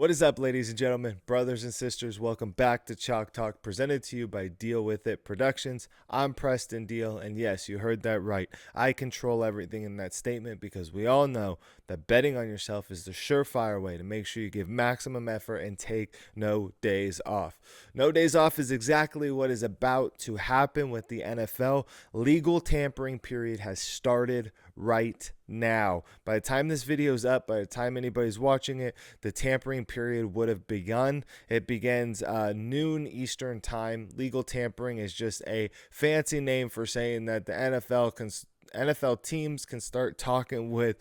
What is up, ladies and gentlemen, brothers and sisters? Welcome back to Chalk Talk, presented to you by Deal With It Productions. I'm Preston Deal, and yes, you heard that right. I control everything in that statement because we all know that betting on yourself is the surefire way to make sure you give maximum effort and take no days off. No days off is exactly what is about to happen with the NFL. Legal tampering period has started right now. By the time this video is up, by the time anybody's watching it, the tampering period would have begun. It begins noon Eastern time. Legal tampering is just a fancy name for saying that the NFL teams can start talking with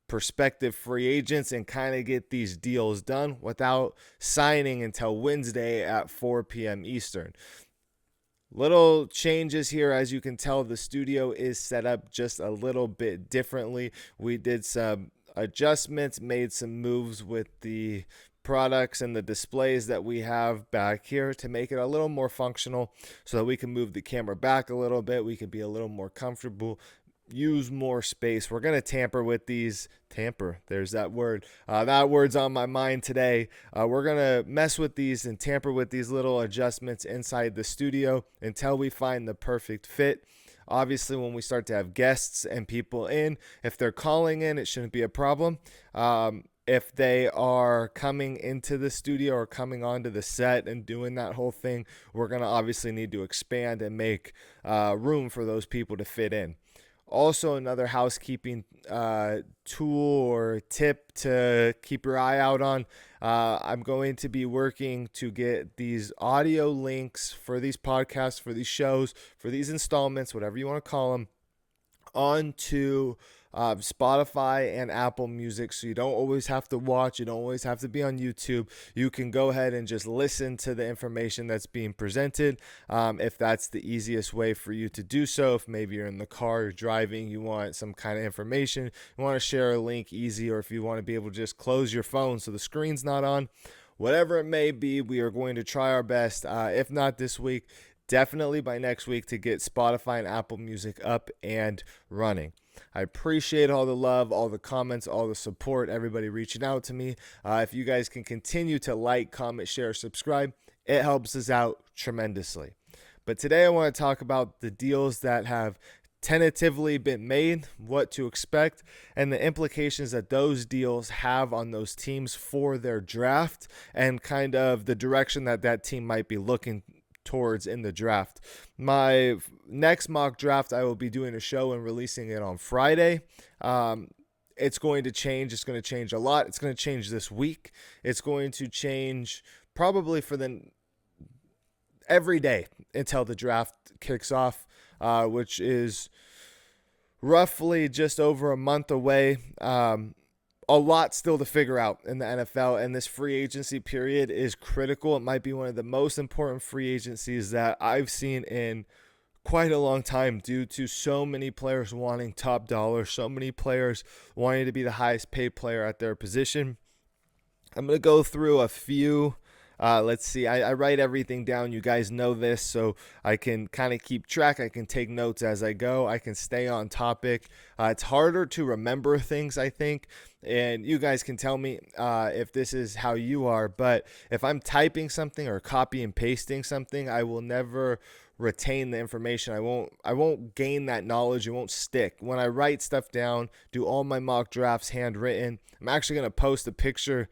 prospective free agents and kind of get these deals done without signing until Wednesday at 4 p.m. Eastern. Little changes here. As you can tell, the studio is set up just a little bit differently. We did some adjustments, made some moves with the products and the displays that we have back here to make it a little more functional so that we can move the camera back a little bit. We can be a little more comfortable, use more space. We're going to tamper with these. Tamper, there's that word. That word's on my mind today. We're going to mess with these and tamper with these little adjustments inside the studio until we find the perfect fit. Obviously, when we start to have guests and people in, if they're calling in, it shouldn't be a problem. If they are coming into the studio or coming onto the set and doing that whole thing, we're going to obviously need to expand and make room for those people to fit in. Also, another housekeeping tool or tip to keep your eye out on. I'm going to be working to get these audio links for these podcasts, for these shows, for these installments, whatever you want to call them, onto Spotify and Apple Music, so you don't always have to watch, you don't always have to be on YouTube. You can go ahead and just listen to the information that's being presented, if that's the easiest way for you to do so. If maybe you're in the car, you're driving, you want some kind of information, you want to share a link easy, or if you want to be able to just close your phone so the screen's not on, whatever it may be, we are going to try our best, if not this week, definitely by next week, to get Spotify and Apple Music up and running. I appreciate all the love, all the comments, all the support, everybody reaching out to me. If you guys can continue to like, comment, share, subscribe, it helps us out tremendously. But today I want to talk about the deals that have tentatively been made, what to expect, and the implications that those deals have on those teams for their draft, and kind of the direction that that team might be looking towards in the draft. My next mock draft, I will be doing a show and releasing it on Friday. It's going to change. It's going to change a lot. It's going to change this week. It's going to change probably for every day until the draft kicks off, which is roughly just over a month away. A lot still to figure out in the NFL, and this free agency period is critical. It might be one of the most important free agencies that I've seen in quite a long time, due to so many players wanting top dollar, so many players wanting to be the highest paid player at their position. I'm going to go through a few. Let's see. I write everything down. You guys know this, so I can kind of keep track. I can take notes as I go. I can stay on topic. It's harder to remember things, I think, and you guys can tell me if this is how you are. But if I'm typing something or copy and pasting something, I will never retain the information. I won't gain that knowledge. It won't stick. When I write stuff down, do all my mock drafts handwritten. I'm actually going to post a picture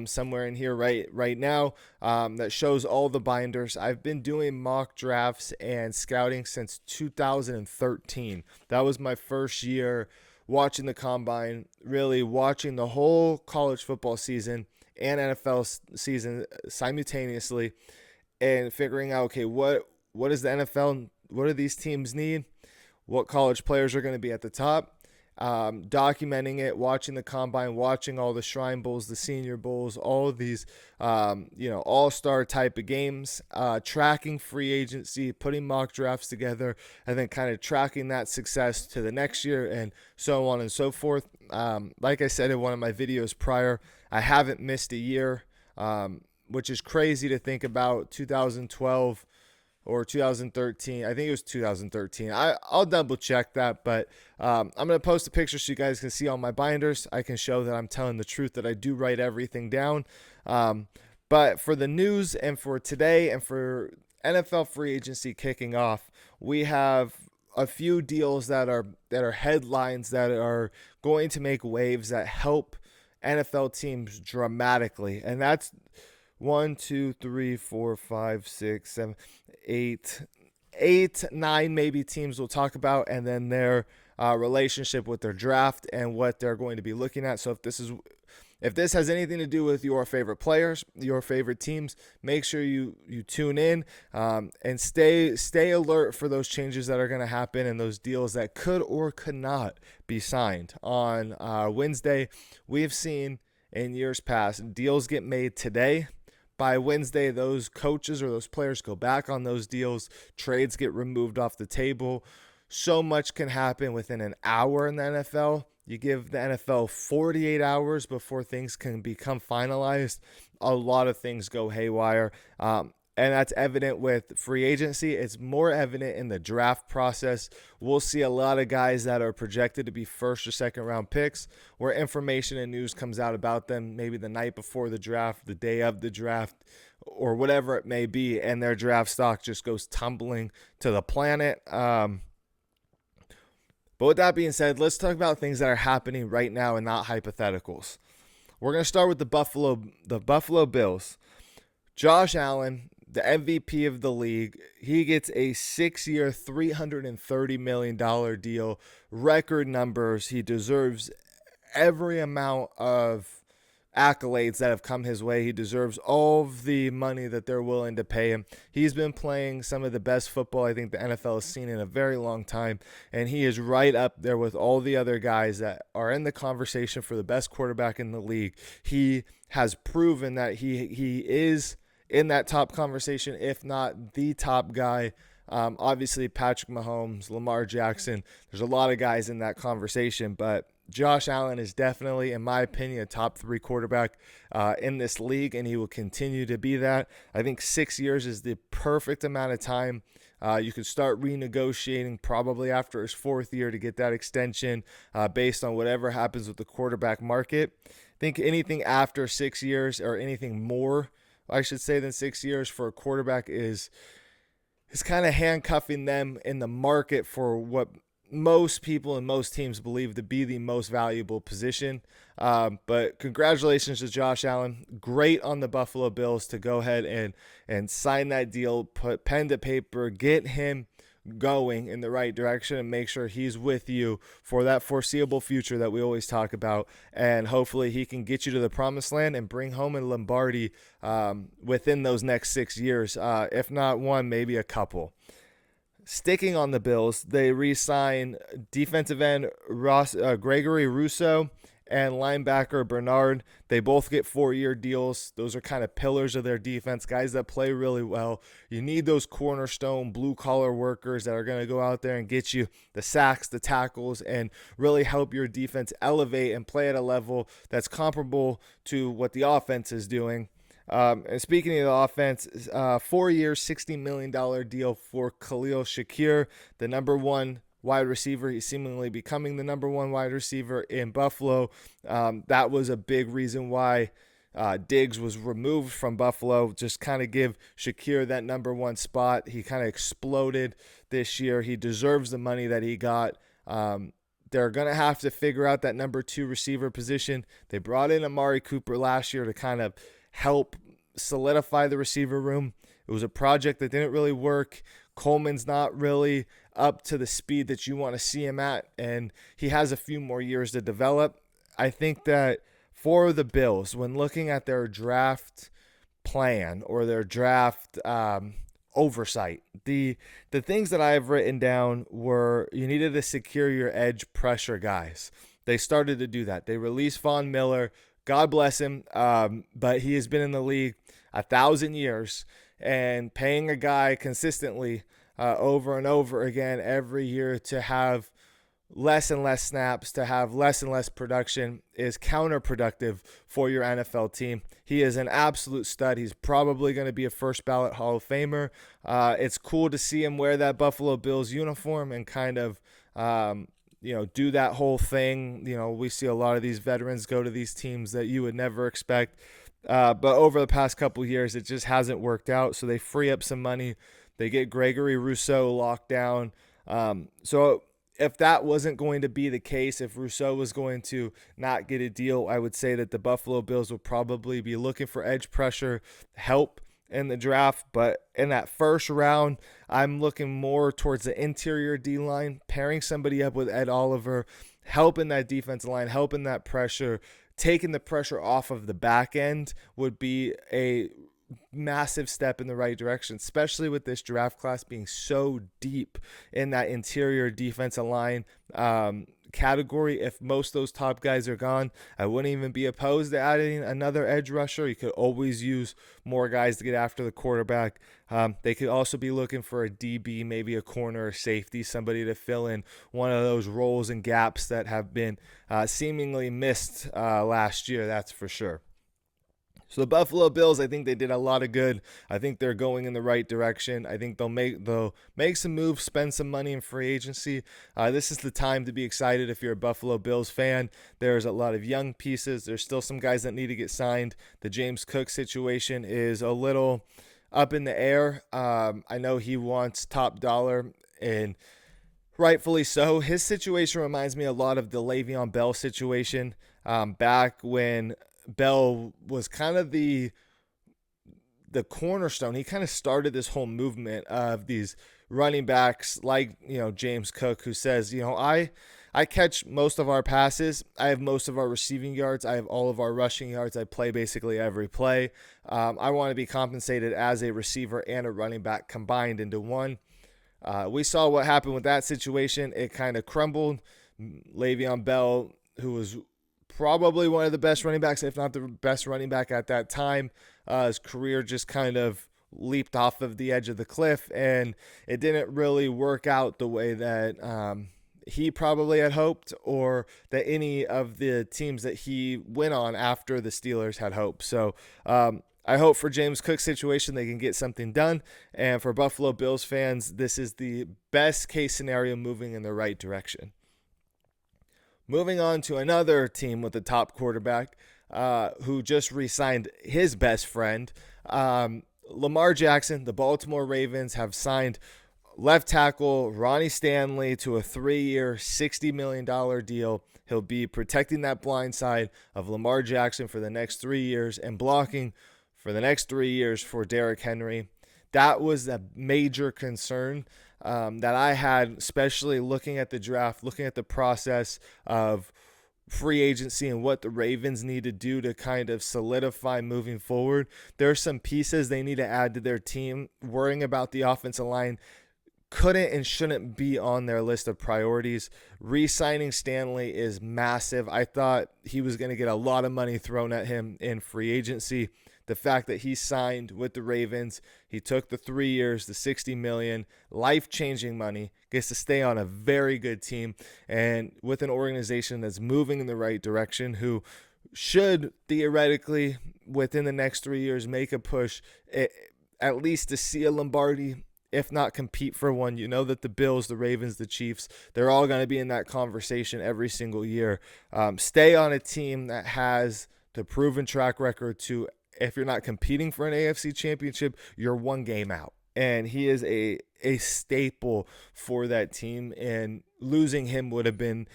somewhere in here right now that shows all the binders. I've been doing mock drafts and scouting since 2013. That was my first year watching the combine, really watching the whole college football season and NFL season simultaneously, and figuring out, okay, what does the NFL, what do these teams need? What college players are going to be at the top? Documenting it, watching the combine, watching all the Shrine Bowls, the Senior Bowls, all of these, all-star type of games, tracking free agency, putting mock drafts together, and then kind of tracking that success to the next year, and so on and so forth. Like I said in one of my videos prior, I haven't missed a year, which is crazy to think about. 2012 or 2013. I think it was 2013. I'll double check that, but I'm going to post a picture so you guys can see all my binders. I can show that I'm telling the truth, that I do write everything down. But for the news and for today and for NFL free agency kicking off, we have a few deals that are headlines that are going to make waves that help NFL teams dramatically. And that's 1, 2, 3, 4, 5, 6, 7, 8, 9 maybe teams we'll talk about, and then their relationship with their draft and what they're going to be looking at. So if this has anything to do with your favorite players, your favorite teams, make sure you tune in and stay alert for those changes that are going to happen and those deals that could or could not be signed on Wednesday. We have seen in years past deals get made today. By Wednesday, those coaches or those players go back on those deals. Trades get removed off the table. So much can happen within an hour in the NFL. You give the NFL 48 hours before things can become finalized. A lot of things go haywire. And that's evident with free agency. It's more evident in the draft process. We'll see a lot of guys that are projected to be first or second round picks where information and news comes out about them maybe the night before the draft, the day of the draft, or whatever it may be, and their draft stock just goes tumbling to the planet. But with that being said, let's talk about things that are happening right now and not hypotheticals. We're going to start with the Buffalo Bills. Josh Allen, the MVP of the league, he gets a 6-year, $330 million deal, record numbers. He deserves every amount of accolades that have come his way. He deserves all of the money that they're willing to pay him. He's been playing some of the best football I think the NFL has seen in a very long time, and he is right up there with all the other guys that are in the conversation for the best quarterback in the league. He has proven that he is in that top conversation, if not the top guy. Obviously, Patrick Mahomes, Lamar Jackson, there's a lot of guys in that conversation, but Josh Allen is definitely, in my opinion, a top 3 quarterback in this league, and he will continue to be that. I think 6 years is the perfect amount of time. You could start renegotiating probably after his 4th year to get that extension based on whatever happens with the quarterback market. I think anything after 6 years or anything more, I should say, than 6 years for a quarterback is kind of handcuffing them in the market for what most people and most teams believe to be the most valuable position. But congratulations to Josh Allen. Great on the Buffalo Bills to go ahead and sign that deal, put pen to paper, get him going in the right direction and make sure he's with you for that foreseeable future that we always talk about. And hopefully he can get you to the promised land and bring home a Lombardi within those next 6 years. If not one, maybe a couple. Sticking on the Bills, they re-sign defensive end Gregory Rousseau and linebacker Bernard. They both get 4-year deals. Those are kind of pillars of their defense, guys that play really well. You need those cornerstone blue-collar workers that are going to go out there and get you the sacks, the tackles, and really help your defense elevate and play at a level that's comparable to what the offense is doing. And speaking of the offense, 4 years, $60 million deal for Khalil Shakir, the number 1 wide receiver. He's seemingly becoming the number 1 wide receiver in Buffalo. That was a big reason why Diggs was removed from Buffalo. Just kind of give Shakir that number 1 spot. He kind of exploded this year. He deserves the money that he got. They're going to have to figure out that number 2 receiver position. They brought in Amari Cooper last year to kind of help solidify the receiver room. It was a project that didn't really work. Coleman's not really up to the speed that you want to see him at, and he has a few more years to develop. I think that for the Bills, when looking at their draft plan or their draft oversight, the things that I have written down were you needed to secure your edge pressure guys. They started to do that. They released Von Miller. God bless him, but he has been in the league 1,000 years, and paying a guy consistently over and over again every year to have less and less snaps, to have less and less production is counterproductive for your NFL team. He is an absolute stud. He's probably going to be a first ballot Hall of Famer. It's cool to see him wear that Buffalo Bills uniform and kind of do that whole thing. We see a lot of these veterans go to these teams that you would never expect. But over the past couple years, it just hasn't worked out. So they free up some money. They get Gregory Rousseau locked down. So if that wasn't going to be the case, if Rousseau was going to not get a deal, I would say that the Buffalo Bills would probably be looking for edge pressure help in the draft. But in that first round, I'm looking more towards the interior D-line, pairing somebody up with Ed Oliver, helping that defensive line, helping that pressure, taking the pressure off of the back end would be a massive step in the right direction, especially with this draft class being so deep in that interior defensive line category. If most of those top guys are gone, I wouldn't even be opposed to adding another edge rusher. You could always use more guys to get after the quarterback. They could also be looking for a DB, maybe a corner or safety, somebody to fill in one of those roles and gaps that have been seemingly missed last year, that's for sure. So the Buffalo Bills, I think they did a lot of good. I think they're going in the right direction. I think they'll make some moves, spend some money in free agency. This is the time to be excited if you're a Buffalo Bills fan. There's a lot of young pieces. There's still some guys that need to get signed. The James Cook situation is a little up in the air. I know he wants top dollar, and rightfully so. His situation reminds me a lot of the Le'Veon Bell situation back when Bell was kind of the cornerstone. He kind of started this whole movement of these running backs like, James Cook, who says, I catch most of our passes. I have most of our receiving yards. I have all of our rushing yards. I play basically every play. I want to be compensated as a receiver and a running back combined into one. We saw what happened with that situation. It kind of crumbled. Le'Veon Bell, who was probably one of the best running backs, if not the best running back at that time, his career just kind of leaped off of the edge of the cliff, and it didn't really work out the way that he probably had hoped, or that any of the teams that he went on after the Steelers had hoped. So I hope for James Cook's situation they can get something done, and for Buffalo Bills fans, this is the best case scenario moving in the right direction. Moving on to another team with a top quarterback who just re-signed his best friend. Lamar Jackson, the Baltimore Ravens have signed left tackle Ronnie Stanley to a 3-year, $60 million deal. He'll be protecting that blind side of Lamar Jackson for the next 3 years and blocking for the next 3 years for Derrick Henry. That was a major concern that I had, especially looking at the draft, looking at the process of free agency and what the Ravens need to do to kind of solidify moving forward. There are some pieces they need to add to their team. Worrying about the offensive line couldn't and shouldn't be on their list of priorities. Re-signing Stanley is massive. I thought he was going to get a lot of money thrown at him in free agency. The fact that he signed with the Ravens, he took the 3 years, the $60 million, life-changing money, gets to stay on a very good team, and with an organization that's moving in the right direction, who should theoretically, within the next 3 years, make a push at least to see a Lombardi, if not compete for one. You know that the Bills, the Ravens, the Chiefs, they're all going to be in that conversation every single year. Stay on a team that has the proven track record to, if you're not competing for an AFC championship, you're one game out. And he is a staple for that team, and losing him would have been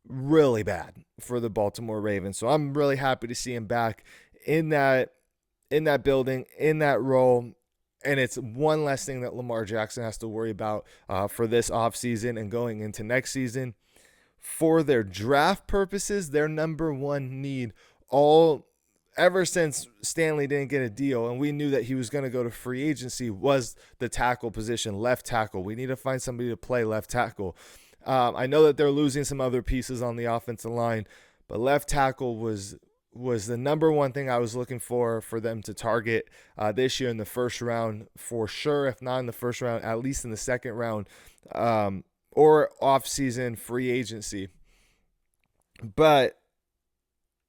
really bad for the Baltimore Ravens. So I'm really happy to see him back in that building, in that role. And it's one less thing that Lamar Jackson has to worry about for this offseason and going into next season. For their draft purposes, their number one need ever since Stanley didn't get a deal, and we knew that he was going to go to free agency, was the tackle position, left tackle. We need to find somebody to play left tackle. I know that they're losing some other pieces on the offensive line, but left tackle was the number one thing I was looking for them to target this year in the first round for sure. If not in the first round, at least in the second round. or off-season free agency. But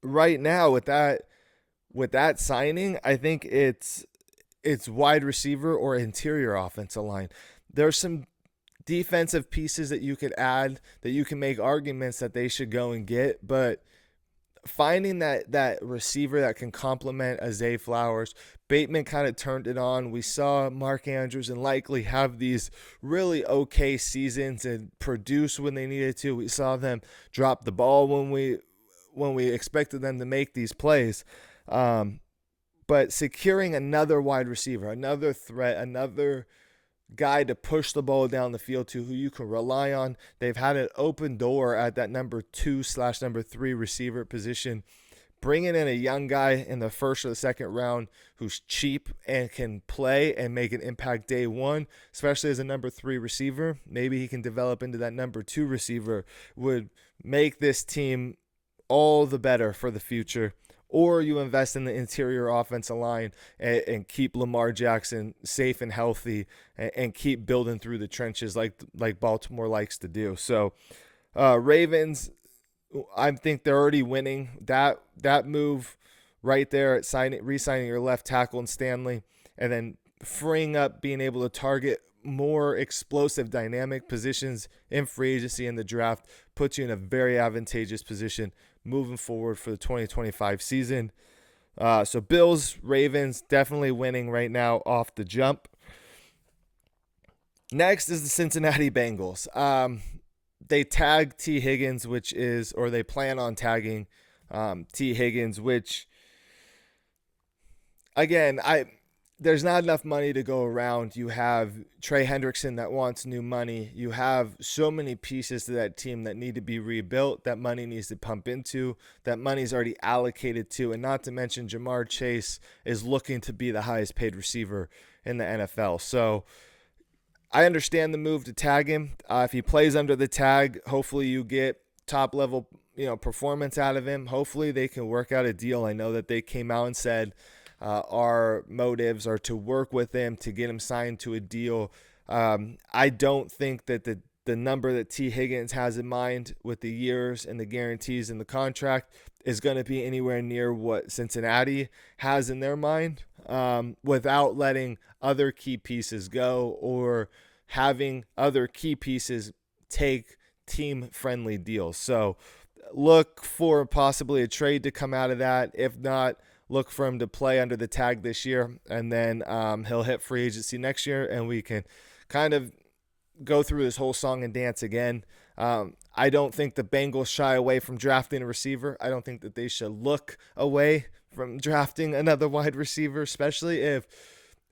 right now with that signing, I think it's wide receiver or interior offensive line. There's some defensive pieces that you could add that you can make arguments that they should go and get, but finding that receiver that can complement a Zay Flowers. Bateman kind of turned it on. We saw Mark Andrews and Likely have these really okay seasons and produce when they needed to. We saw them drop the ball when we expected them to make these plays. But securing another wide receiver, another threat, another guy to push the ball down the field to who you can rely on. They've had an open door at that number 2/number 3 receiver position. Bringing in a young guy in the first or the second round who's cheap and can play and make an impact day one, especially as a number 3 receiver, maybe he can develop into that number 2 receiver, would make this team all the better for the future. Or you invest in the interior offensive line and keep Lamar Jackson safe and healthy and keep building through the trenches like Baltimore likes to do. So Ravens, I think they're already winning. That move right there at re-signing your left tackle in Stanley and then freeing up being able to target more explosive dynamic positions in free agency in the draft puts you in a very advantageous position moving forward for the 2025 season. So Bills, Ravens definitely winning right now off the jump. Next is the Cincinnati Bengals. They tag T. Higgins, or they plan on tagging T. Higgins, which, again, there's not enough money to go around. You have Trey Hendrickson that wants new money. You have so many pieces to that team that need to be rebuilt, that money needs to pump into, that money's already allocated to, and not to mention Jamar Chase is looking to be the highest paid receiver in the NFL. So I understand the move to tag him. If he plays under the tag, hopefully you get top level, performance out of him. Hopefully they can work out a deal. I know that they came out and said, our motives are to work with him to get him signed to a deal. I don't think that the number that T. Higgins has in mind with the years and the guarantees in the contract is going to be anywhere near what Cincinnati has in their mind, without letting other key pieces go or having other key pieces take team-friendly deals. So look for possibly a trade to come out of that. If not, look for him to play under the tag this year, and then he'll hit free agency next year, and we can kind of go through this whole song and dance again. I don't think the Bengals shy away from drafting a receiver. I don't think that they should look away from drafting another wide receiver, especially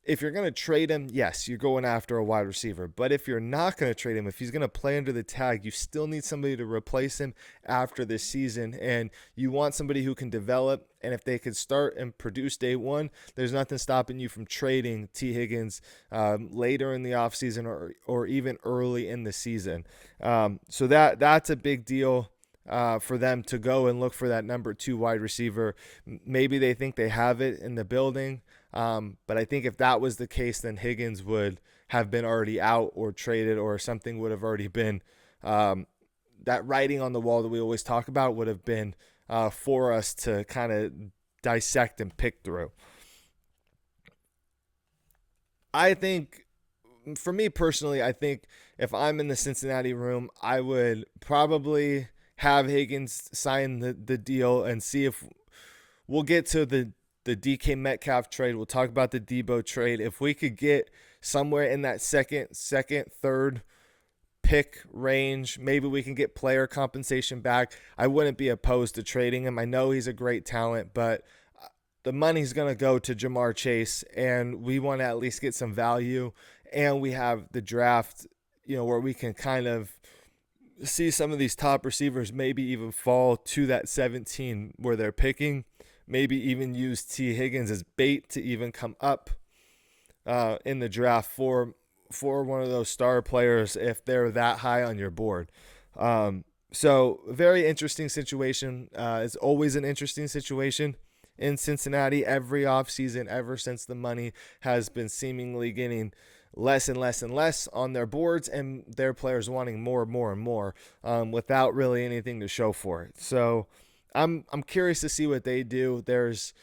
if you're going to trade him, yes, you're going after a wide receiver. But if you're not going to trade him, if he's going to play under the tag, you still need somebody to replace him after this season. And you want somebody who can develop. And if they could start and produce day one, there's nothing stopping you from trading T. Higgins later in the offseason or even early in the season. So that's a big deal. For them to go and look for that number 2 wide receiver. Maybe they think they have it in the building. But I think if that was the case, then Higgins would have been already out or traded, or something would have already been, that writing on the wall that we always talk about would have been for us to kind of dissect and pick through. I think, for me personally, I think if I'm in the Cincinnati room, I would probably have Higgins sign the deal and see if we'll get to the DK Metcalf trade. We'll talk about the Debo trade. If we could get somewhere in that second, third pick range, maybe we can get player compensation back. I wouldn't be opposed to trading him. I know he's a great talent, but the money's going to go to Jamar Chase, and we want to at least get some value. And we have the draft, where we can kind of see some of these top receivers maybe even fall to that 17 where they're picking. Maybe even use T. Higgins as bait to even come up in the draft for one of those star players if they're that high on your board. So very interesting situation. It's always an interesting situation in Cincinnati every offseason ever since the money has been seemingly getting less and less and less on their boards, and their players wanting more and more and more without really anything to show for it. So I'm curious to see what they do. There's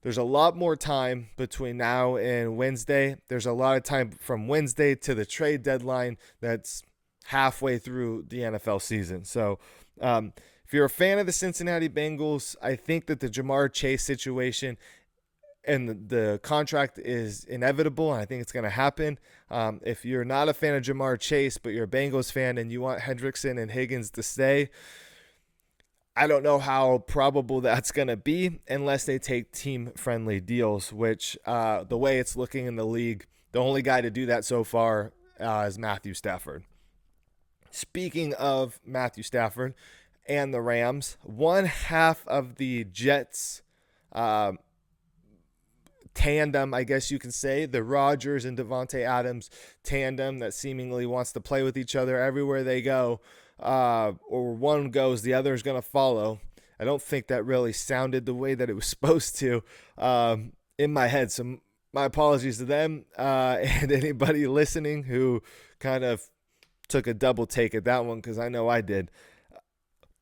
a lot more time between now and Wednesday. There's a lot of time from Wednesday to the trade deadline that's halfway through the NFL season. So if you're a fan of the Cincinnati Bengals, I think that the Jamar Chase situation and the contract is inevitable, and I think it's going to happen. If you're not a fan of Jamar Chase, but you're a Bengals fan and you want Hendrickson and Higgins to stay, I don't know how probable that's going to be unless they take team-friendly deals, which the way it's looking in the league, the only guy to do that so far is Matthew Stafford. Speaking of Matthew Stafford and the Rams, one half of the Jets tandem, I guess you can say, the Rodgers and Davante Adams tandem that seemingly wants to play with each other everywhere they go, or one goes, the other is going to follow. I don't think that really sounded the way that it was supposed to in my head. So my apologies to them and anybody listening who kind of took a double take at that one, because I know I did.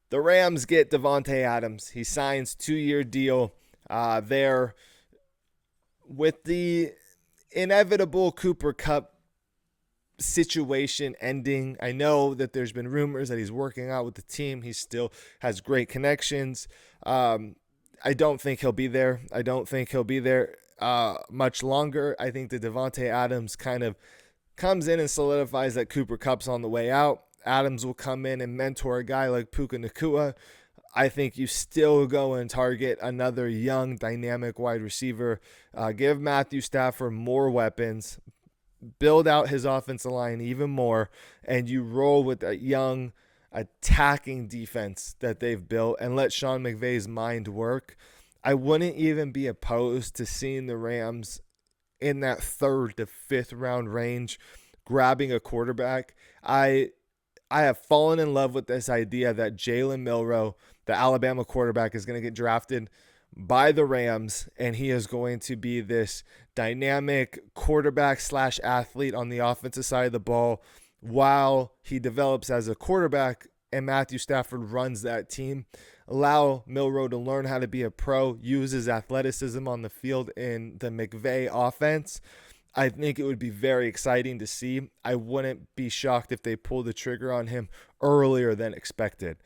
The Rams get Davante Adams. He signs 2-year deal there. With the inevitable Cooper Kupp situation ending, I know that there's been rumors that he's working out with the team. He still has great connections. I don't think he'll be there. I don't think he'll be there much longer. I think that Davante Adams kind of comes in and solidifies that Cooper Kupp's on the way out. Adams will come in and mentor a guy like Puka Nacua. I think you still go and target another young, dynamic wide receiver. Give Matthew Stafford more weapons. Build out his offensive line even more. And you roll with a young, attacking defense that they've built and let Sean McVay's mind work. I wouldn't even be opposed to seeing the Rams in that 3rd to 5th round range grabbing a quarterback. I have fallen in love with this idea that Jalen Milroe, the Alabama quarterback, is going to get drafted by the Rams, and he is going to be this dynamic quarterback / athlete on the offensive side of the ball while he develops as a quarterback, and Matthew Stafford runs that team. Allow Milroe to learn how to be a pro, use his athleticism on the field in the McVay offense. I think it would be very exciting to see. I wouldn't be shocked if they pull the trigger on him earlier than expected.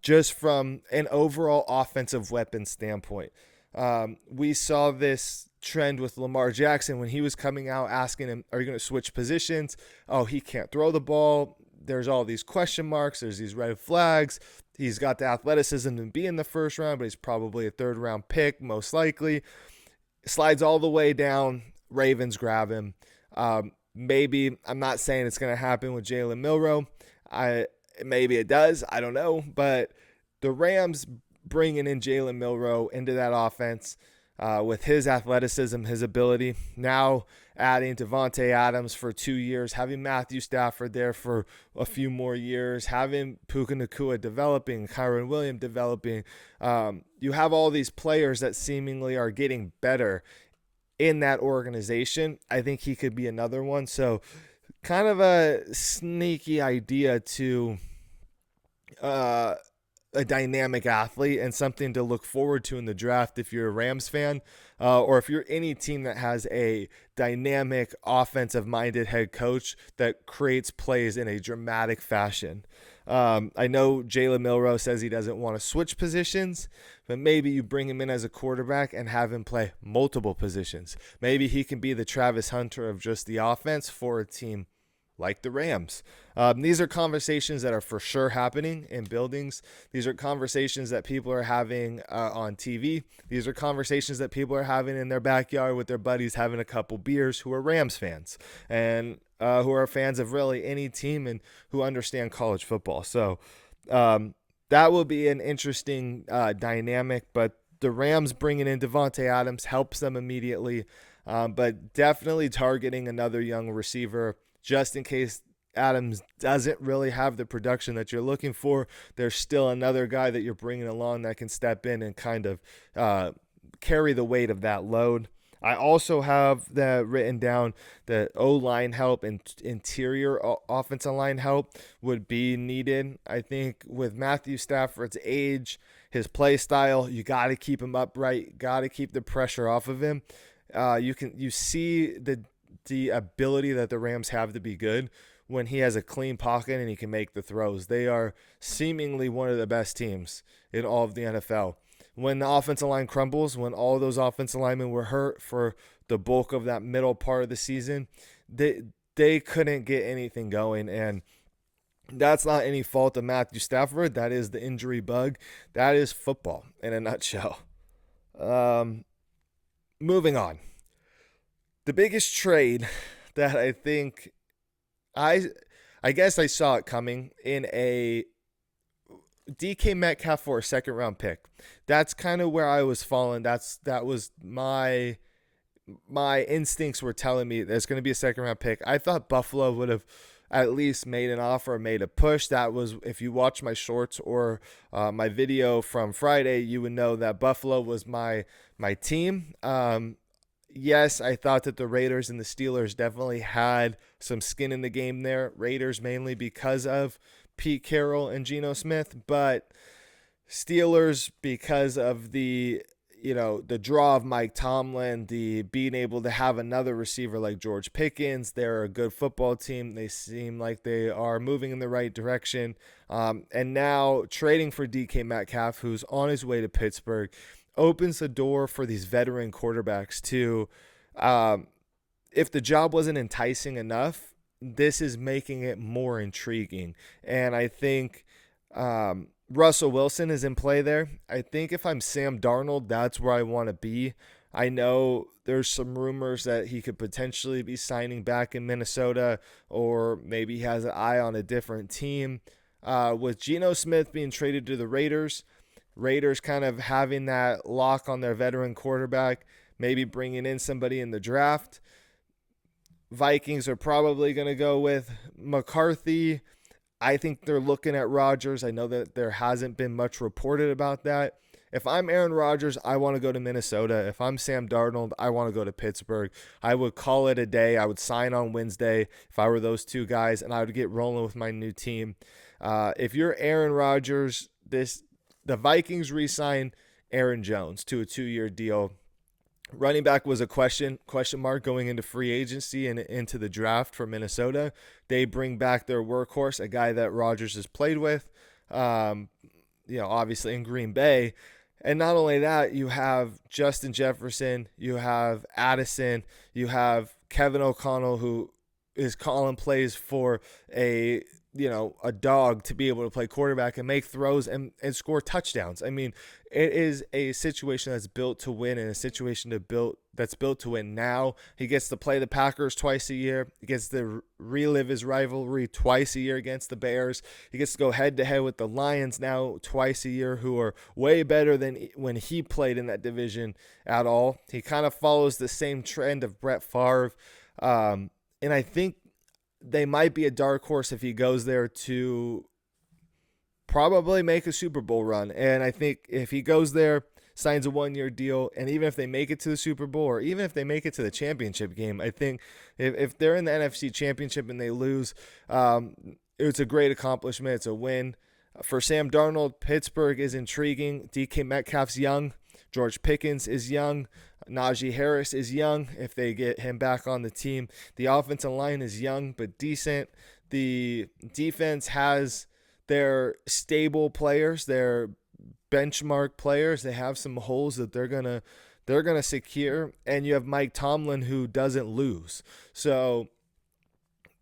Just from an overall offensive weapon standpoint. We saw this trend with Lamar Jackson when he was coming out asking him, are you going to switch positions? Oh, he can't throw the ball. There's all these question marks. There's these red flags. He's got the athleticism to be in the 1st round, but he's probably a 3rd round pick, most likely. Slides all the way down. Ravens grab him. Maybe, I'm not saying it's going to happen with Jalen Milroe. Maybe it does. I don't know. But the Rams bringing in Jalen Milroe into that offense with his athleticism, his ability, now adding Davante Adams for 2 years, having Matthew Stafford there for a few more years, having Puka Nacua developing, Kyron Williams developing. You have all these players that seemingly are getting better in that organization. I think he could be another one. So kind of a sneaky idea to a dynamic athlete and something to look forward to in the draft if you're a Rams fan, or if you're any team that has a dynamic offensive-minded head coach that creates plays in a dramatic fashion. I know Jalen Milroe says he doesn't want to switch positions, but maybe you bring him in as a quarterback and have him play multiple positions. Maybe he can be the Travis Hunter of just the offense for a team like the Rams. These are conversations that are for sure happening in buildings. These are conversations that people are having on TV. These are conversations that people are having in their backyard with their buddies having a couple beers who are Rams fans and who are fans of really any team and who understand college football. So that will be an interesting dynamic, but the Rams bringing in Davante Adams helps them immediately, but definitely targeting another young receiver just in case Adams doesn't really have the production that you're looking for. There's still another guy that you're bringing along that can step in and kind of carry the weight of that load. I also have that written down that O-line help and interior offensive line help would be needed. I think with Matthew Stafford's age, his play style, you got to keep him upright, got to keep the pressure off of him. You see the ability that the Rams have to be good when he has a clean pocket and he can make the throws. They are seemingly one of the best teams in all of the NFL. When the offensive line crumbles, when all those offensive linemen were hurt for the bulk of that middle part of the season, they couldn't get anything going. And that's not any fault of Matthew Stafford. That is the injury bug. That is football in a nutshell. Moving on. The biggest trade that I think I guess I saw it coming in a DK Metcalf for a second round pick. That's kind of where I was falling. That was my instincts were telling me there's going to be a second round pick. I thought Buffalo would have at least made an offer, made a push. That was, if you watch my shorts or my video from Friday, you would know that Buffalo was my team. Yes, I thought that the Raiders and the Steelers definitely had some skin in the game there. Raiders mainly because of Pete Carroll and Geno Smith, but Steelers because of the draw of Mike Tomlin, the being able to have another receiver like George Pickens. They're a good football team. They seem like they are moving in the right direction. And now trading for DK Metcalf, who's on his way to Pittsburgh, opens the door for these veteran quarterbacks to, if the job wasn't enticing enough, this is making it more intriguing. And I think Russell Wilson is in play there. I think if I'm Sam Darnold, that's where I want to be. I know there's some rumors that he could potentially be signing back in Minnesota, or maybe he has an eye on a different team. With Geno Smith being traded to the Raiders kind of having that lock on their veteran quarterback, maybe bringing in somebody in the draft. Vikings are probably going to go with McCarthy. I think they're looking at Rodgers. I know that there hasn't been much reported about that. If I'm Aaron Rodgers, I want to go to Minnesota. If I'm Sam Darnold, I want to go to Pittsburgh. I would call it a day. I would sign on Wednesday if I were those two guys, and I would get rolling with my new team. If you're Aaron Rodgers, the Vikings re-sign Aaron Jones to a 2-year deal. Running back was a question mark going into free agency and into the draft for Minnesota. They bring back their workhorse, a guy that Rodgers has played with, obviously in Green Bay. And not only that, you have Justin Jefferson, you have Addison, you have Kevin O'Connell, who is calling plays for a dog to be able to play quarterback and make throws and score touchdowns. I mean, it is a situation that's built to win, and a situation that's built to win now. He gets to play the Packers twice a year. He gets to relive his rivalry twice a year against the Bears. He gets to go head-to-head with the Lions now twice a year, who are way better than when he played in that division at all. He kind of follows the same trend of Brett Favre. And I think they might be a dark horse if he goes there to probably make a Super Bowl run. And I think if he goes there, signs a 1-year deal, and even if they make it to the Super Bowl, or even if they make it to the championship game, I think if they're in the NFC Championship and they lose, it's a great accomplishment. It's a win. For Sam Darnold, Pittsburgh is intriguing. DK Metcalf's young. George Pickens is young. Najee Harris is young if they get him back on the team. The offensive line is young but decent. The defense has their stable players, their benchmark players. They have some holes that they're gonna secure, and you have Mike Tomlin, who doesn't lose. So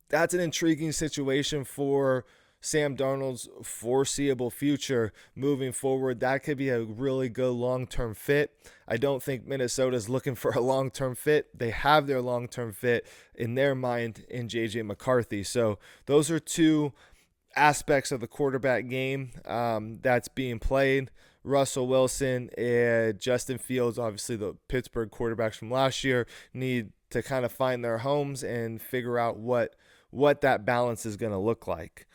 that's an intriguing situation for Sam Darnold's foreseeable future moving forward. That could be a really good long-term fit. I don't think Minnesota's looking for a long-term fit. They have their long-term fit in their mind in J.J. McCarthy. So those are two aspects of the quarterback game that's being played. Russell Wilson and Justin Fields, obviously the Pittsburgh quarterbacks from last year, need to kind of find their homes and figure out what that balance is going to look like.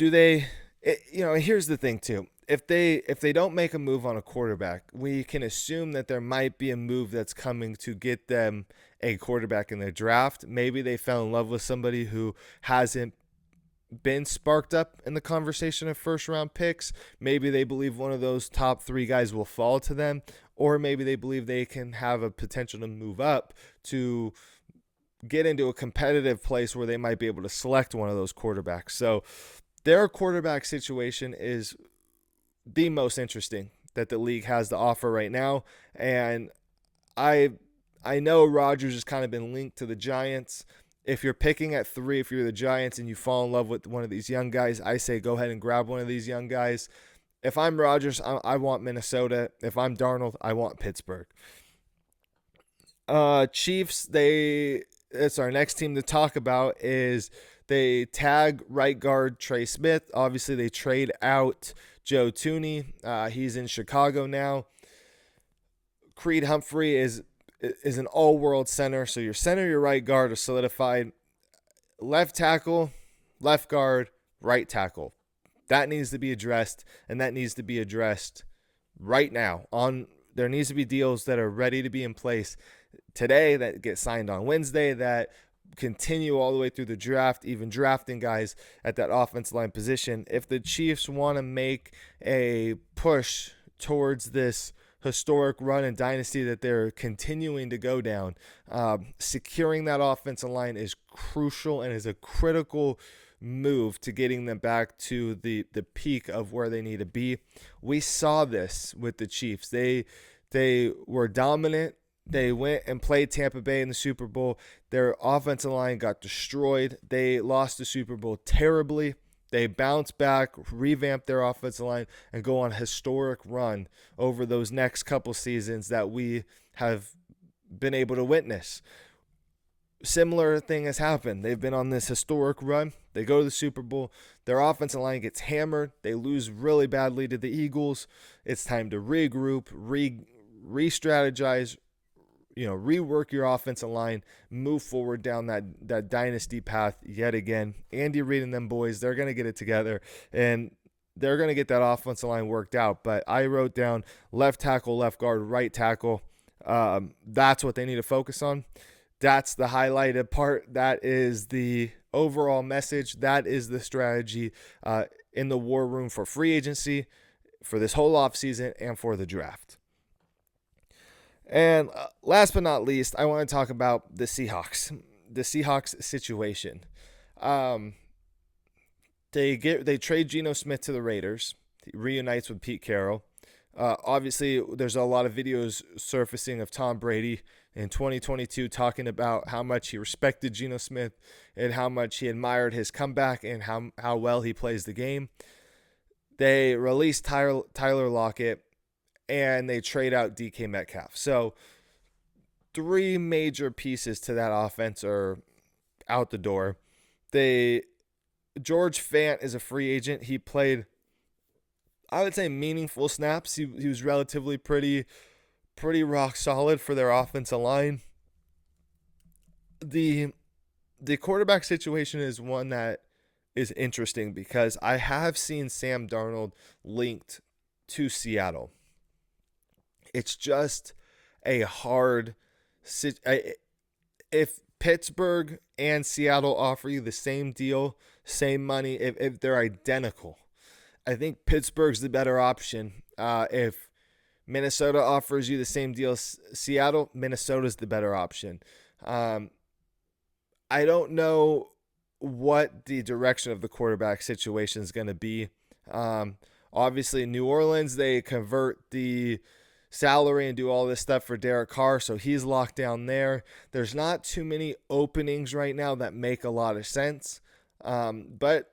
Here's the thing too. if they don't make a move on a quarterback, we can assume that there might be a move that's coming to get them a quarterback in their draft. Maybe they fell in love with somebody who hasn't been sparked up in the conversation of first round picks. Maybe they believe one of those top three guys will fall to them, or maybe they believe they can have a potential to move up to get into a competitive place where they might be able to select one of those quarterbacks. So their quarterback situation is the most interesting that the league has to offer right now. And I know Rodgers has kind of been linked to the Giants. If you're picking at 3, if you're the Giants and you fall in love with one of these young guys, I say go ahead and grab one of these young guys. If I'm Rodgers, I want Minnesota. If I'm Darnold, I want Pittsburgh. Chiefs, it's our next team to talk about. Is they tag right guard Trey Smith. Obviously, they trade out Joe Thuney. He's in Chicago now. Creed Humphrey is an all-world center. So your center, your right guard are solidified. Left tackle, left guard, right tackle. That needs to be addressed, and that needs to be addressed right now. There needs to be deals that are ready to be in place today, that get signed on Wednesday, that continue all the way through the draft, even drafting guys at that offensive line position. If the Chiefs want to make a push towards this historic run and dynasty that they're continuing to go down, securing that offensive line is crucial and is a critical move to getting them back to the peak of where they need to be. We saw this with the Chiefs. They were dominant. They went and played Tampa Bay in the Super Bowl. Their offensive line got destroyed. They lost the Super Bowl terribly. They bounced back, revamped their offensive line, and go on a historic run over those next couple seasons that we have been able to witness. Similar thing has happened. They've been on this historic run. They go to the Super Bowl. Their offensive line gets hammered. They lose really badly to the Eagles. It's time to regroup, re-strategize, rework your offensive line, move forward down that dynasty path yet again. Andy Reid and them boys, they're going to get it together, and they're going to get that offensive line worked out. But I wrote down left tackle, left guard, right tackle. That's what they need to focus on. That's the highlighted part. That is the overall message. That is the strategy in the war room for free agency, for this whole offseason, and for the draft. And last but not least, I want to talk about the Seahawks situation. They trade Geno Smith to the Raiders. He reunites with Pete Carroll. Obviously, there's a lot of videos surfacing of Tom Brady in 2022 talking about how much he respected Geno Smith and how much he admired his comeback and how well he plays the game. They released Tyler Lockett, and they trade out DK Metcalf. So 3 major pieces to that offense are out the door. George Fant is a free agent. He played, I would say, meaningful snaps. He was relatively pretty rock solid for their offensive line. The quarterback situation is one that is interesting because I have seen Sam Darnold linked to Seattle. It's just a hard if Pittsburgh and Seattle offer you the same deal, same money, if they're identical, I think Pittsburgh's the better option. If Minnesota offers you the same deal as Seattle, Minnesota's the better option. I don't know what the direction of the quarterback situation is going to be. Obviously, in New Orleans, they convert the salary and do all this stuff for Derek Carr, so he's locked down there. There's not too many openings right now that make a lot of sense. But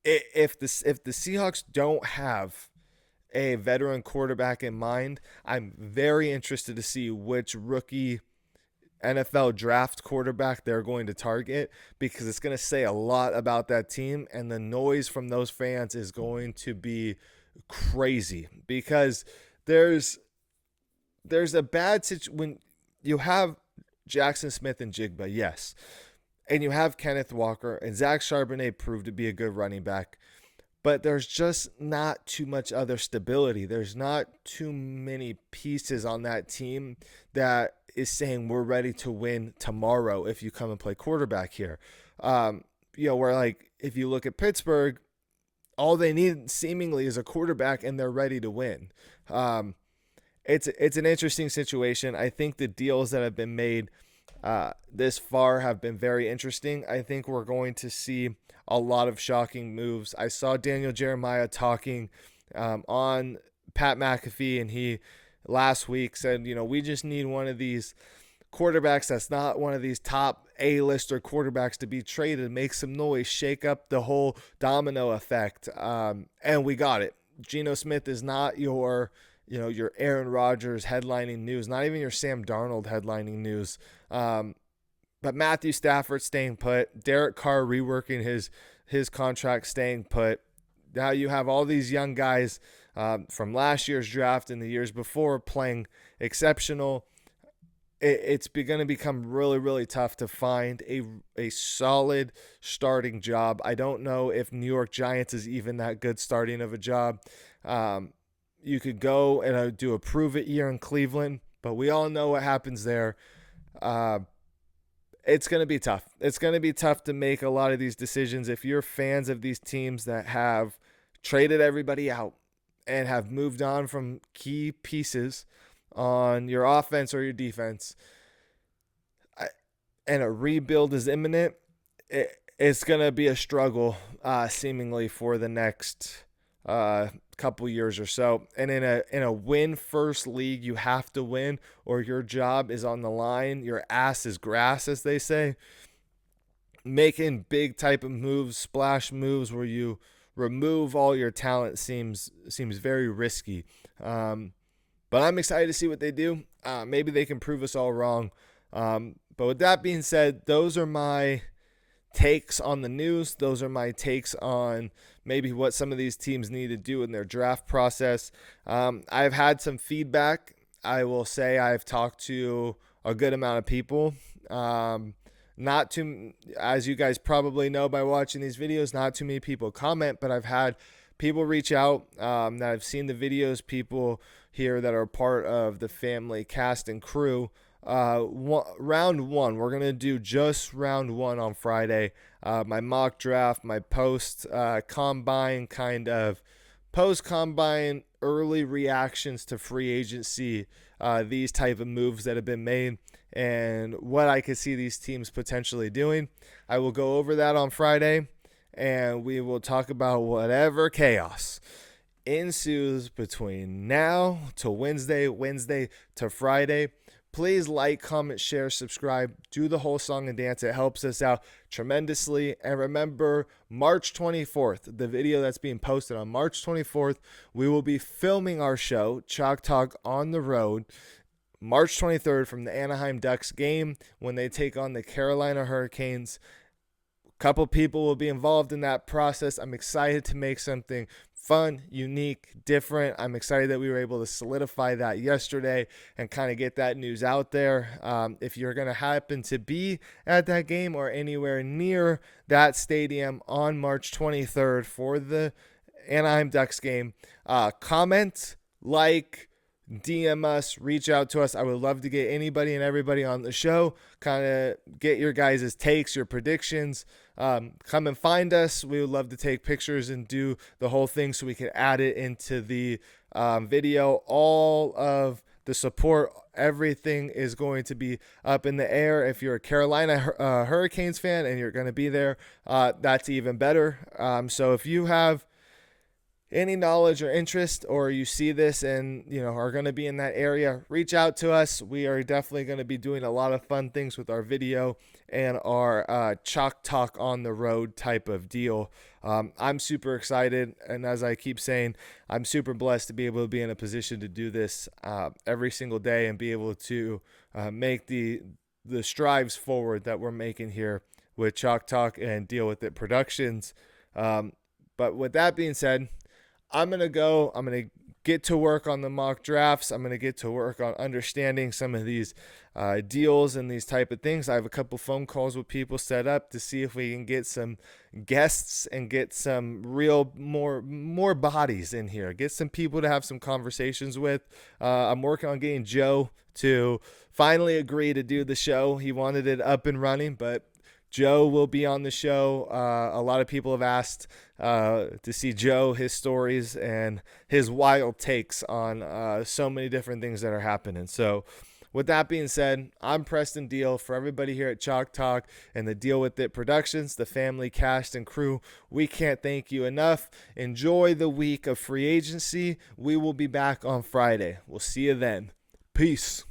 if the Seahawks don't have a veteran quarterback in mind, I'm very interested to see which rookie NFL draft quarterback they're going to target, because it's going to say a lot about that team, and the noise from those fans is going to be crazy, because there's a bad situation when you have Jackson Smith and Jigba, yes, and you have Kenneth Walker, and Zach Charbonnet proved to be a good running back, but there's just not too much other stability. There's not too many pieces on that team that is saying we're ready to win tomorrow if you come and play quarterback here. Where like if you look at Pittsburgh, all they need seemingly is a quarterback and they're ready to win. It's an interesting situation. I think the deals that have been made this far have been very interesting. I think we're going to see a lot of shocking moves. I saw Daniel Jeremiah talking on Pat McAfee, and he last week said, we just need one of these quarterbacks that's not one of these top A-lister quarterbacks to be traded, make some noise, shake up the whole domino effect. And we got it. Geno Smith is not your Aaron Rodgers headlining news, not even your Sam Darnold headlining news. But Matthew Stafford staying put, Derek Carr reworking his contract, staying put. Now you have all these young guys from last year's draft and the years before playing exceptional. It's going to become really, really tough to find a solid starting job. I don't know if New York Giants is even that good starting of a job. You could go and do a prove-it year in Cleveland, but we all know what happens there. It's going to be tough. It's going to be tough to make a lot of these decisions if you're fans of these teams that have traded everybody out and have moved on from key pieces on your offense or your defense, and a rebuild is imminent. It's going to be a struggle seemingly for the next couple years or so. And in a win first league, you have to win or your job is on the line. Your ass is grass, as they say. Making big type of moves, splash moves where you remove all your talent seems very risky. But I'm excited to see what they do. Maybe they can prove us all wrong. But with that being said, those are my takes on the news. Those are my takes on maybe what some of these teams need to do in their draft process. I've had some feedback. I will say I've talked to a good amount of people. Not too, as you guys probably know by watching these videos, not too many people comment, but I've had people reach out that I've seen the videos, people here that are part of the family cast and crew. Round one, we're going to do just round one on Friday. My mock draft, my post-combine kind of post-combine early reactions to free agency, these type of moves that have been made and what I could see these teams potentially doing. I will go over that on Friday, and we will talk about whatever chaos ensues between now to Wednesday to Friday. Please like, comment, share, subscribe, do the whole song and dance. It helps us out tremendously. And remember, March 24th, the video that's being posted on March 24th, we will be filming our show, Chalk Talk on the Road, March 23rd from the Anaheim Ducks game when they take on the Carolina Hurricanes. A couple people will be involved in that process. I'm excited to make something fun, unique, different. I'm excited that we were able to solidify that yesterday and kind of get that news out there. If you're going to happen to be at that game or anywhere near that stadium on March 23rd for the Anaheim Ducks game, comment, like, DM us, reach out to us. I would love to get anybody and everybody on the show, kind of get your guys' takes, your predictions. Come and find us. We would love to take pictures and do the whole thing so we can add it into the video. All of the support, everything is going to be up in the air. If you're a Carolina Hurricanes fan and you're going to be there, that's even better. So if you have any knowledge or interest, or you see this and are going to be in that area, reach out to us. We are definitely going to be doing a lot of fun things with our video and our Chalk Talk on the Road type of deal. I'm super excited, and as I keep saying, I'm super blessed to be able to be in a position to do this every single day and be able to make the strives forward that we're making here with Chalk Talk and Deal With It Productions. But with that being said, I'm going to get to work on the mock drafts. I'm going to get to work on understanding some of these deals and these type of things. I have a couple phone calls with people set up to see if we can get some guests and get some real more bodies in here. Get some people to have some conversations with. I'm working on getting Joe to finally agree to do the show. He wanted it up and running, but Joe will be on the show. A lot of people have asked to see Joe, his stories, and his wild takes on so many different things that are happening. So with that being said, I'm Preston Deal. For everybody here at Chalk Talk and the Deal With It Productions, the family, cast, and crew, we can't thank you enough. Enjoy the week of free agency. We will be back on Friday. We'll see you then. Peace.